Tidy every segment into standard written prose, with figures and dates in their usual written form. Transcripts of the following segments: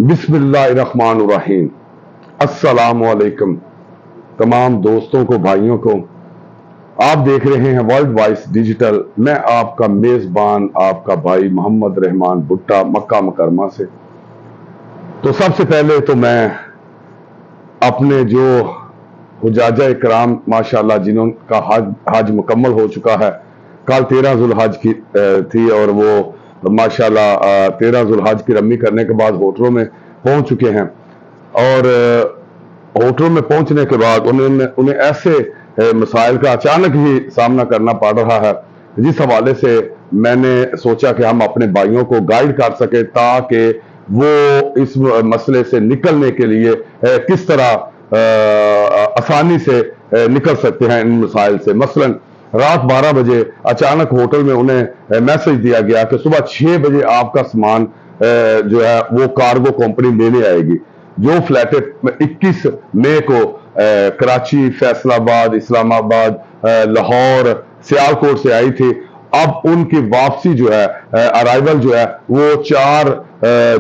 बिस्मिल्लाहिर्रहमानिर्रहीम। अस्सलाम वालेकुम तमाम दोस्तों को, भाइयों को। आप देख रहे हैं वर्ल्ड वॉइस डिजिटल। मैं आपका मेजबान, आपका भाई मोहम्मद रहमान भुट्टा, मक्का मुकरमा से। तो सबसे पहले तो मैं अपने जो हुजाजा इकराम माशाल्लाह जिनका हज मुकम्मल हो चुका है, कल 13 जुल्हज की थी और वो माशाल्लाह 13 जुल्हज की रमी करने के बाद होटलों में पहुंच चुके हैं। और होटलों में पहुंचने के बाद उन्हें ऐसे मसाइल का अचानक ही सामना करना पड़ रहा है, जिस हवाले से मैंने सोचा कि हम अपने भाइयों को गाइड कर सके ताकि वो इस मसले से निकलने के लिए किस तरह आसानी से निकल सकते हैं इन मसाइल से। मसलन रात 12 बजे अचानक होटल में उन्हें मैसेज दिया गया कि सुबह 6 बजे आपका सामान जो है वो कार्गो कंपनी लेने आएगी, जो फ्लैट 21 मई को कराची, फैसलाबाद, इस्लामाबाद, लाहौर, सियालकोट से आई थी। अब उनकी वापसी जो है, अराइवल जो है वो 4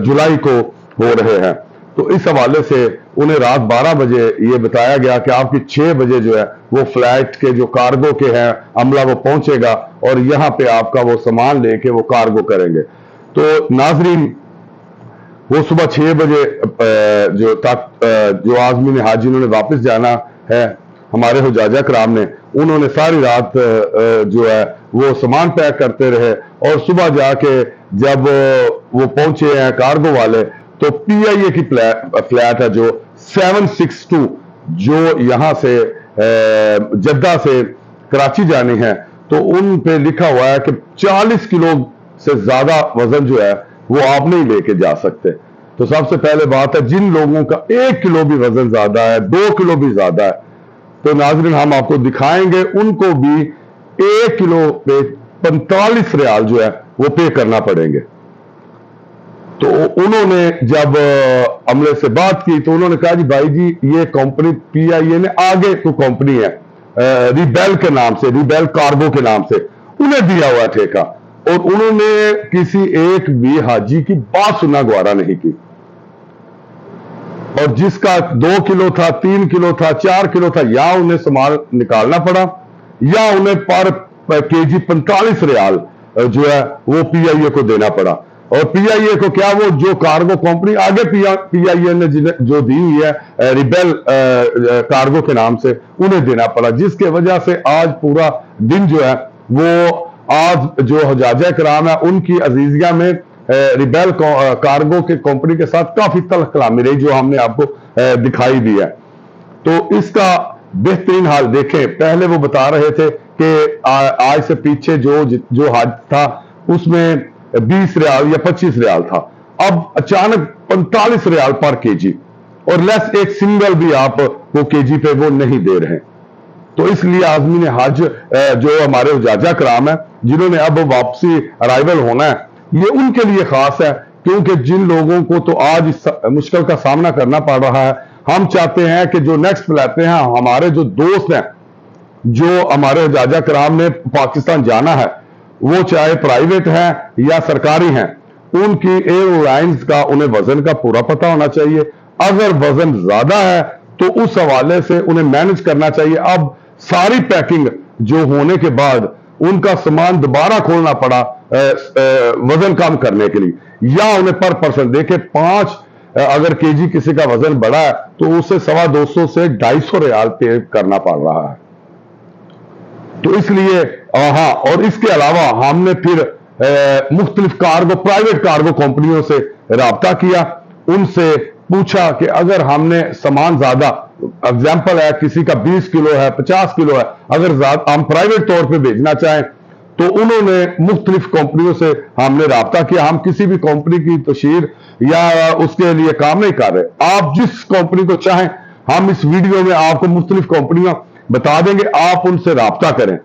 जुलाई को हो रहे हैं। तो इस हवाले से उन्हें रात 12 बजे ये बताया गया कि आपकी 6 बजे जो है वो फ्लाइट के जो कार्गो के हैं अमला वो पहुंचेगा और यहाँ पे आपका वो सामान लेके वो कार्गो करेंगे। तो नाजरीन, वो सुबह 6 बजे जो आज़मीन हाज जिन्होंने वापस जाना है, हमारे हुजाजा कराम ने, उन्होंने सारी रात जो है वो सामान पैक करते रहे और सुबह जाके जब वो पहुंचे हैं कार्गो वाले, तो PIA की फ्लैट है जो 762 जो यहाँ से जद्दा से कराची जानी है, तो उन पे लिखा हुआ है कि 40 किलो से ज्यादा वजन जो है वो आप नहीं लेके जा सकते। तो सबसे पहले बात है, जिन लोगों का 1 किलो भी वजन ज्यादा है, 2 किलो भी ज्यादा है, तो नाज़रीन हम आपको दिखाएंगे, उनको भी 1 किलो पे 45 रियाल जो है वो पे करना पड़ेंगे। तो उन्होंने जब अमले से बात की तो उन्होंने कहा जी भाई जी, ये कंपनी PIA ने आगे को कंपनी है रिबेल के नाम से, रिबेल कार्गो के नाम से उन्हें दिया हुआ ठेका, और उन्होंने किसी एक भी हाजी की बात सुनना गवारा नहीं की। और जिसका 2 किलो था, 3 किलो था, 4 किलो था, या उन्हें सामान निकालना पड़ा या उन्हें पर केजी 45 रियाल जो है वो PIA को देना पड़ा। और PIA को क्या, वो जो कार्गो कंपनी आगे PIA ने जो दी हुई है रिबेल कार्गो के नाम से, उन्हें देना पड़ा, जिसके वजह से आज पूरा दिन जो है वो आज जो हुजाजा कराम है उनकी अजीजिया में रिबेल कार्गो के कंपनी के साथ काफी तल्ख कलामी रही, जो हमने आपको दिखाई दी है। तो इसका बेहतरीन हाल देखें। पहले वो बता रहे थे कि आज से पीछे जो हज था उसमें 20 रियाल या 25 रियाल था, अब अचानक 45 रियाल पर केजी, और लेस एक सिंगल भी आप वो केजी पे वो नहीं दे रहे। तो इसलिए आज़मीन हज जो हमारे हुजाजा कराम है जिन्होंने अब वापसी अराइवल होना है, ये उनके लिए खास है, क्योंकि जिन लोगों को तो आज इस मुश्किल का सामना करना पड़ रहा है, हम चाहते हैं कि जो नेक्स्ट फ्लाइट हैं, हमारे जो दोस्त हैं जो हमारे हुजाजा कराम ने पाकिस्तान जाना है, वो चाहे प्राइवेट हैं या सरकारी हैं, उनकी एयरलाइंस का उन्हें वजन का पूरा पता होना चाहिए। अगर वजन ज्यादा है तो उस हवाले से उन्हें मैनेज करना चाहिए। अब सारी पैकिंग जो होने के बाद उनका सामान दोबारा खोलना पड़ा वजन कम करने के लिए, या उन्हें पर पर्सन देखे 5 अगर केजी किसी का वजन बड़ा है तो उसे 250 से 250 रियाल पे करना पड़ रहा है। तो इसलिए हाँ, और इसके अलावा हमने फिर मुख्तलिफ कार्गो, प्राइवेट कार्गो कंपनियों से राब्ता किया, उनसे पूछा कि अगर हमने सामान ज्यादा, एग्जाम्पल है किसी का 20 किलो है, 50 किलो है, अगर हम प्राइवेट तौर पे भेजना चाहें, तो उन्होंने मुख्तलिफ कंपनियों से हमने राब्ता किया। हम किसी भी कंपनी की तशहीर या उसके लिए काम नहीं कर रहे। आप जिस कंपनी को चाहें, हम इस वीडियो में आपको मुख्तलिफ कंपनियां बता देंगे, आप उनसे राब्ता करें।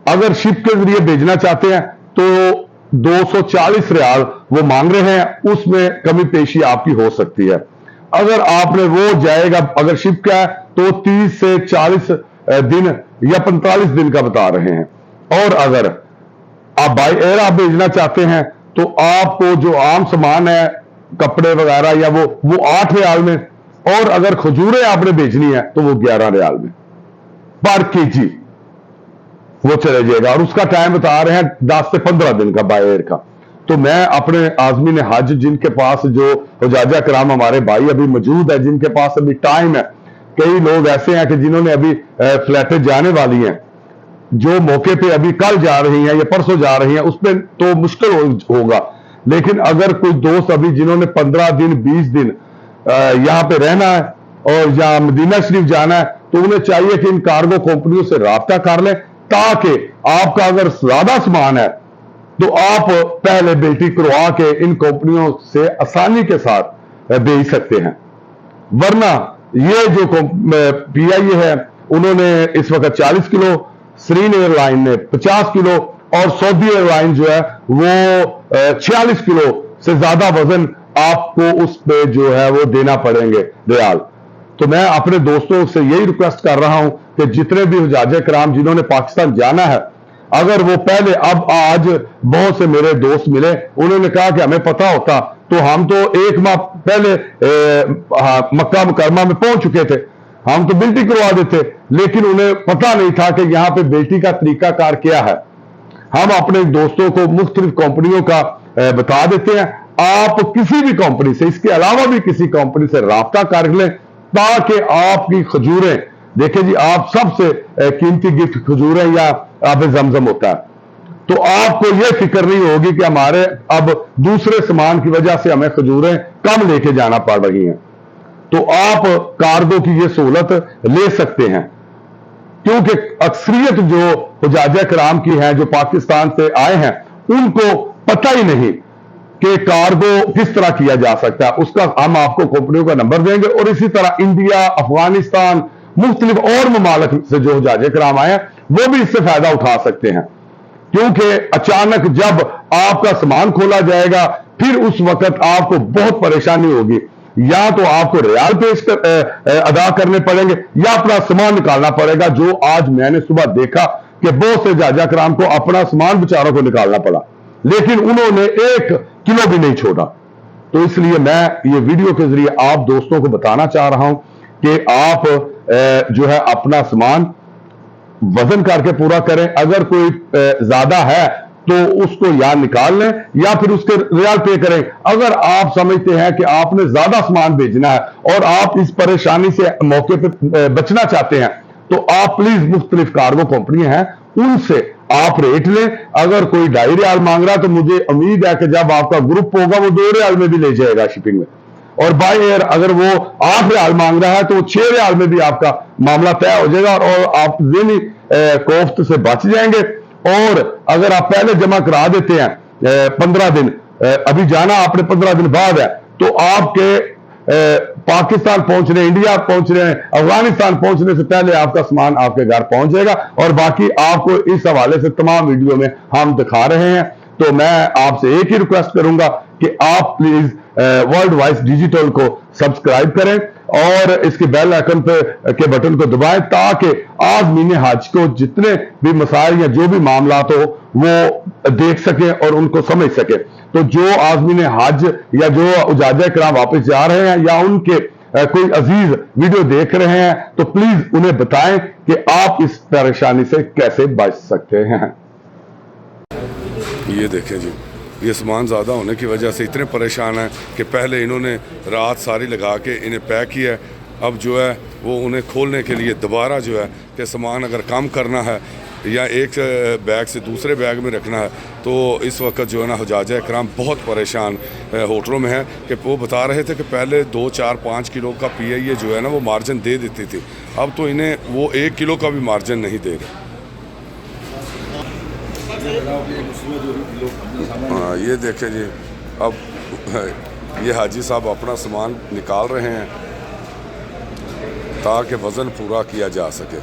अगर शिप के जरिए भेजना चाहते हैं तो 240 रियाल वो मांग रहे हैं, उसमें कमी पेशी आपकी हो सकती है। अगर आपने वो जाएगा, अगर शिप का है तो 30 से 40 दिन या 45 दिन का बता रहे हैं। और अगर आप बाय एयर आप भेजना चाहते हैं तो आपको जो आम सामान है कपड़े वगैरह या वो 8 रियाल में, और अगर खजूरें आपने बेचनी है तो वो 11 रियाल में पर केजी वो चले जाएगा, और उसका टाइम बता रहे हैं 10 से 15 दिन का बाय एयर का। तो मैं अपने आज़मीन हज जिनके पास, जो हुजाजा कराम हमारे भाई अभी मौजूद है, जिनके पास अभी टाइम है, कई लोग ऐसे हैं कि जिन्होंने अभी फ्लैटें जाने वाली हैं, जो मौके पे अभी कल जा रही हैं या परसों जा रही हैं, उस पर तो मुश्किल होगा। लेकिन अगर कोई दोस्त अभी जिन्होंने 15 दिन 20 दिन यहाँ पे रहना है और यहाँ मदीना शरीफ जाना है, तो उन्हें चाहिए कि इन कार्गो कंपनियों से राब्ता कर लें, ताकि आपका अगर ज्यादा सामान है तो आप पहले बिल्टी करवा के इन कंपनियों से आसानी के साथ भेज सकते हैं। वरना ये जो PIA है, उन्होंने इस वक्त 40 किलो, सरीन एयरलाइन ने 50 किलो, और सऊदी एयरलाइन जो है वो 46 किलो से ज्यादा वजन आपको उस पे जो है वो देना पड़ेंगे रियाल। तो मैं अपने दोस्तों से यही रिक्वेस्ट कर रहा हूं कि जितने भी हुजाजे कराम जिन्होंने पाकिस्तान जाना है, अगर वो पहले, अब आज बहुत से मेरे दोस्त मिले, उन्होंने कहा कि हमें पता होता तो हम तो 1 माह पहले मक्का मुकरमा में पहुंच चुके थे, हम तो बिल्टी करवा देते, लेकिन उन्हें पता नहीं था कि यहाँ पे बिल्टी का तरीका कार क्या है। हम अपने दोस्तों को मुख्तलिफ कंपनियों का बता देते हैं, आप किसी भी कंपनी से, इसके अलावा भी किसी कंपनी से राब्ता कर लें, ताकि आपकी खजूरें, देखिए जी, आप सबसे कीमती गिफ्ट खजूरें या आब जमजम होता है, तो आपको यह फिक्र नहीं होगी कि हमारे अब दूसरे सामान की वजह से हमें खजूरें कम लेके जाना पड़ रही हैं। तो आप कार्गो की यह सहूलत ले सकते हैं, क्योंकि अक्सरियत जो हुजाजा कराम की है, जो पाकिस्तान से आए हैं, उनको पता ही नहीं कि कार्गो किस तरह किया जा सकता है। उसका हम आपको कंपनियों का नंबर देंगे, और इसी तरह इंडिया, अफगानिस्तान, मुख्तलिफ और ममालिक से जो हुजाजे कराम आए हैं, वो भी इससे फायदा उठा सकते हैं। क्योंकि अचानक जब आपका सामान खोला जाएगा, फिर उस वक्त आपको बहुत परेशानी होगी, या तो आपको रियाल पेश अदा करने पड़ेंगे, या अपना सामान निकालना पड़ेगा, जो आज मैंने सुबह देखा कि बहुत से हुजाजा कराम को अपना सामान बेचारों को निकालना पड़ा, लेकिन उन्होंने 1 किलो भी नहीं छोड़ा। तो इसलिए मैं ये वीडियो के जरिए आप दोस्तों को बताना चाह रहा हूं कि आप जो है अपना सामान वजन करके पूरा करें। अगर कोई ज्यादा है तो उसको या निकाल लें या फिर उसके रियाल पे करें। अगर आप समझते हैं कि आपने ज्यादा सामान भेजना है और आप इस परेशानी से मौके पे बचना चाहते हैं, तो आप प्लीज मुख्तलिफ कार्गो कंपनियां हैं, उनसे आप रेट लें। अगर कोई 2.5 रियाल मांग रहा है, तो मुझे उम्मीद है कि जब आपका ग्रुप होगा वो 2 रियाल में भी ले जाएगा शिपिंग में, और बाय एयर अगर वो 8 रियाल मांग रहा है तो 6 रियाल में भी आपका मामला तय हो जाएगा, और आप ज़हनी कोफ्त से बच जाएंगे। और अगर आप पहले जमा करा देते हैं 15 दिन, अभी जाना आपने 15 दिन बाद है, तो आपके पाकिस्तान पहुंचने, इंडिया पहुंचने, अफगानिस्तान पहुंचने से पहले आपका सामान आपके घर पहुंच जाएगा। और बाकी आपको इस हवाले से तमाम वीडियो में हम दिखा रहे हैं। तो मैं आपसे एक ही रिक्वेस्ट करूंगा कि आप प्लीज वर्ल्ड वाइज डिजिटल को सब्सक्राइब करें और इसके बेल आइकन के बटन को दबाएं, ताकि आज़मीन हज को जितने भी मसाइल या जो भी मामला हो वो देख सके और उनको समझ सके। तो जो आज़मीन हज या जो हुजाजा कराम वापस जा रहे हैं या उनके कोई अजीज वीडियो देख रहे हैं, तो प्लीज उन्हें बताएं कि आप इस परेशानी से कैसे बच सकते हैं। ये देखें जी, ये सामान ज़्यादा होने की वजह से इतने परेशान हैं कि पहले इन्होंने रात सारी लगा के इन्हें पैक किया है। अब जो है वो उन्हें खोलने के लिए दोबारा जो है कि सामान अगर कम करना है या एक बैग से दूसरे बैग में रखना है, तो इस वक्त जो है ना हुजाजा कराम बहुत परेशान होटलों में है कि वो बता रहे थे कि पहले 2, 4, 5 किलो का PIA जो है ना वो मार्जिन दे देती थी, अब तो इन्हें वो 1 किलो का भी मार्जिन नहीं दे रहे। हाँ, ये देखें जी, अब ये हाजी साहब अपना सामान निकाल रहे हैं ताकि वज़न पूरा किया जा सके।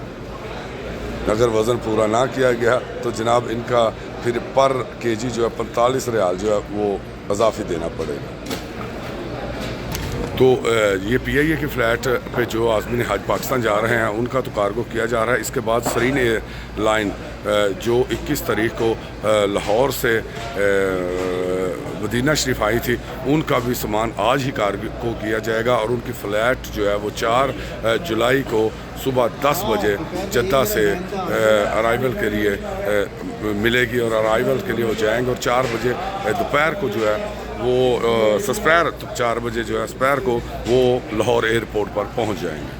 अगर वज़न पूरा ना किया गया तो जनाब इनका फिर पर केजी जो है 45 रियाल जो है वो इजाफी देना पड़ेगा। तो ये PIA के फ़्लाइट पे जो आज़मीन हज पाकिस्तान जा रहे हैं उनका तो कार्गो किया जा रहा है। इसके बाद सरीन एयरलाइन जो 21 तारीख को लाहौर से मदीना शरीफ आई थी उनका भी सामान आज ही कार्गो को किया जाएगा और उनकी फ़्लाइट जो है वो 4 जुलाई को सुबह 10 बजे जद्दा से अराइवल के लिए मिलेगी और अराइवल के लिए वो जाएंगे और 4 बजे दोपहर को जो है वो सस्पैर 4 बजे जो है सस्पैर को वो लाहौर एयरपोर्ट पर पहुंच जाएंगे।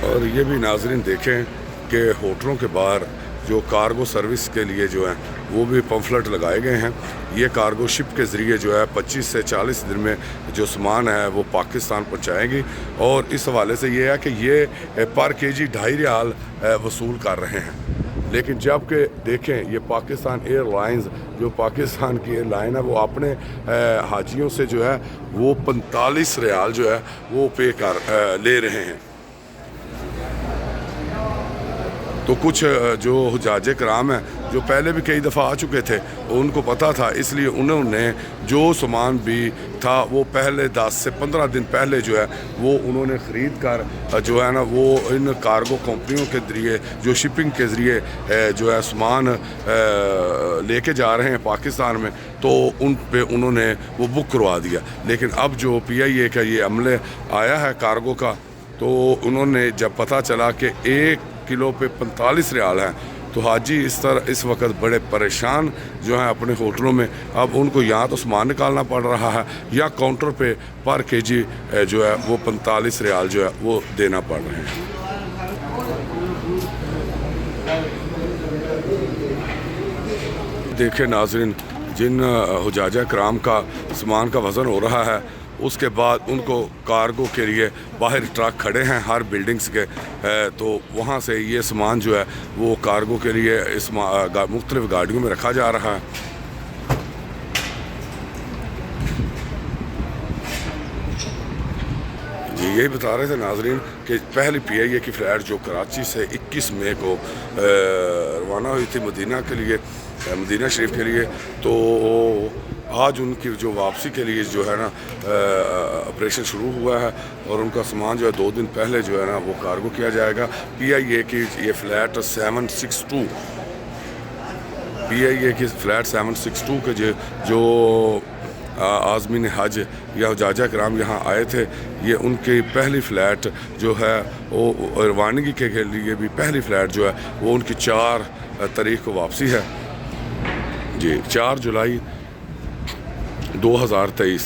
और ये भी नाज़रीन देखें कि होटलों के बाहर जो कार्गो सर्विस के लिए जो है वो भी पम्फलेट लगाए गए हैं। ये कार्गो शिप के ज़रिए जो है 25 से 40 दिन में जो सामान है वो पाकिस्तान पहुंचाएंगी और इस हवाले से ये है कि ये पर केजी 2.5 रियाल वसूल कर रहे हैं। लेकिन जबकि देखें ये पाकिस्तान एयरलाइंस जो पाकिस्तान की एयरलाइन है वो अपने हाजियों से जो है वो 45 रियाल जो है वो पे कर ले रहे हैं। तो कुछ जो हुज्जाज कराम हैं जो पहले भी कई दफ़ा आ चुके थे उनको पता था, इसलिए उन्होंने जो सामान भी था वो पहले 10 से 15 दिन पहले जो है वो उन्होंने ख़रीद कर जो है ना वो इन कार्गो कंपनियों के ज़रिए जो शिपिंग के ज़रिए जो है सामान लेके जा रहे हैं पाकिस्तान में, तो उन पे उन्होंने वो बुक करवा दिया। लेकिन अब जो PIA का ये अमले आया है कार्गो का, तो उन्होंने जब पता चला कि 1 किलो पे 45 रियाल है तो हाजी इस वक्त बड़े परेशान जो हैं अपने होटलों में। अब उनको यहाँ तो सामान निकालना पड़ रहा है या काउंटर पे पर केजी जो है वो 45 रियाल जो है वो देना पड़ रहे हैं। देखें नाज़रीन, जिन हुज्जाज कराम का सामान का वज़न हो रहा है उसके बाद उनको कार्गो के लिए बाहर ट्रक खड़े हैं हर बिल्डिंग्स के, तो वहाँ से ये सामान जो है वो कार्गो के लिए इस मुख्तलिफ़ गाड़ियों में रखा जा रहा है। जी यही बता रहे थे नाजरीन कि पहली PIA की फ़्लाइट जो कराची से 21 मई को रवाना हुई थी मदीना के लिए, मदीना शरीफ के लिए, तो आज उनकी जो वापसी के लिए जो है ना ऑपरेशन शुरू हुआ है और उनका सामान जो है 2 दिन पहले जो है ना वो कार्गो किया जाएगा। PIA की ये फ़्लाइट 762 PIA की फ़्लाइट 762 के जो आज़मीन हज या हुज्जाज कराम यहाँ आए थे, ये उनकी पहली फ़्लाइट जो है वो रवानगी के लिए भी पहली फ़्लाइट जो है वो उनकी 4 तारीख को वापसी है जी। 4 जुलाई 2023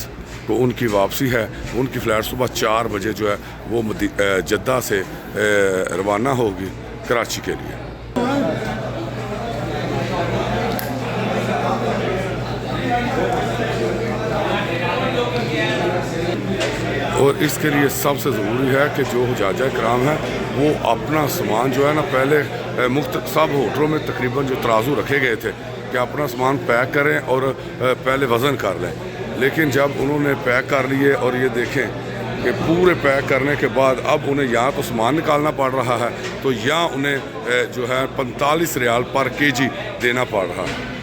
को उनकी वापसी है। उनकी फ़्लाइट सुबह 4 बजे जो है वो जद्दा से रवाना होगी कराची के लिए। और इसके लिए सबसे ज़रूरी है कि जो हुज्जाज कराम हैं वो अपना सामान जो है ना पहले सब होटलों में तकरीबन जो तराजू रखे गए थे कि अपना सामान पैक करें और पहले वज़न कर लें, लेकिन जब उन्होंने पैक कर लिए और ये देखें कि पूरे पैक करने के बाद अब उन्हें यहाँ तो सामान निकालना पड़ रहा है, तो यहाँ उन्हें जो है 45 रियाल पर केजी देना पड़ रहा है।